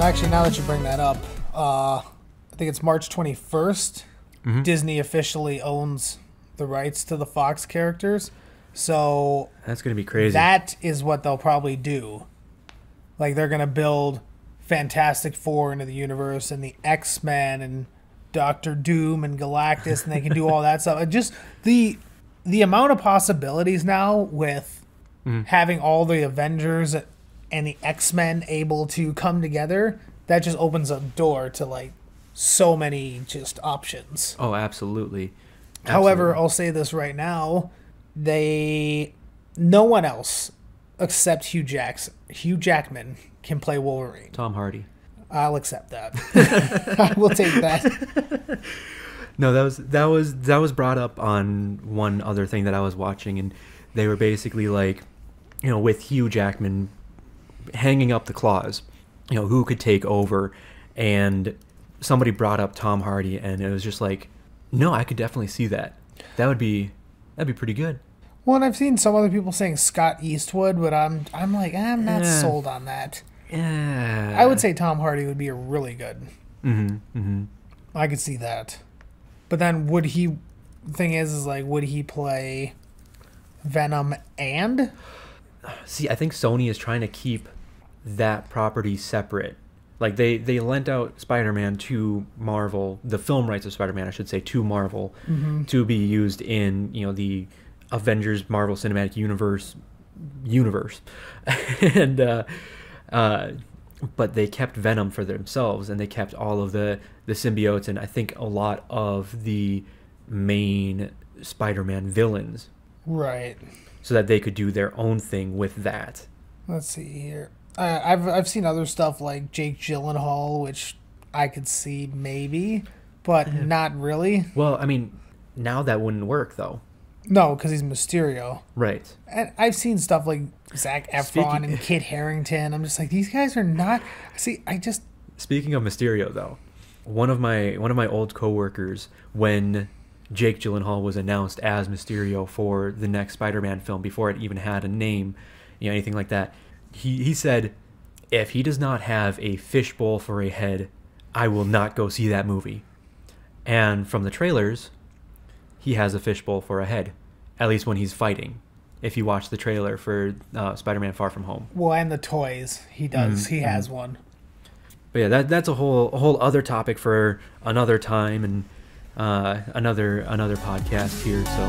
actually, now that you bring that up, I think it's March 21st. Mm-hmm. Disney officially owns the rights to the Fox characters. So that's going to be crazy. That is what they'll probably do. Like, they're going to build Fantastic Four into the universe and the X-Men and Doctor Doom and Galactus, and they can do all that stuff. And just the amount of possibilities now with having all the Avengers and the X-Men able to come together, that just opens a door to, like, so many just options. Oh, absolutely. However, I'll say this right now, no one else except Hugh Jackman can play Wolverine. Tom Hardy. I'll accept that. I will take that. No, that was brought up on one other thing that I was watching, and they were basically like, with Hugh Jackman hanging up the claws, who could take over, and somebody brought up Tom Hardy, and it was just like, no, I could definitely see that. That'd be pretty good. Well, and I've seen some other people saying Scott Eastwood, but I'm like, I'm not sold on that. Yeah. I would say Tom Hardy would be a really good. Mm-hmm. Mm-hmm. I could see that. But then would he play Venom and? See, I think Sony is trying to keep that property separate. Like, they lent out Spider-Man to Marvel, the film rights of Spider-Man, I should say, to Marvel, to be used in, the Avengers Marvel Cinematic Universe. And but they kept Venom for themselves, and they kept all of the symbiotes, and I think a lot of the main Spider-Man villains. Right. So that they could do their own thing with that. Let's see here. I've seen other stuff like Jake Gyllenhaal, which I could see maybe, but not really. Well, I mean, now that wouldn't work, though. No, because he's Mysterio. Right. And I've seen stuff like Zac Efron and Kit Harington. I'm just like, these guys are not... See, Speaking of Mysterio, though, one of my old coworkers, when Jake Gyllenhaal was announced as Mysterio for the next Spider-Man film, before it even had a name, anything like that, he said, if he does not have a fishbowl for a head, I will not go see that movie. And from the trailers, he has a fishbowl for a head, at least when he's fighting. If you watch the trailer for Spider-Man Far From Home. Well, and the toys, he does. He has one. But yeah, that's a whole other topic for another time and another podcast here. So.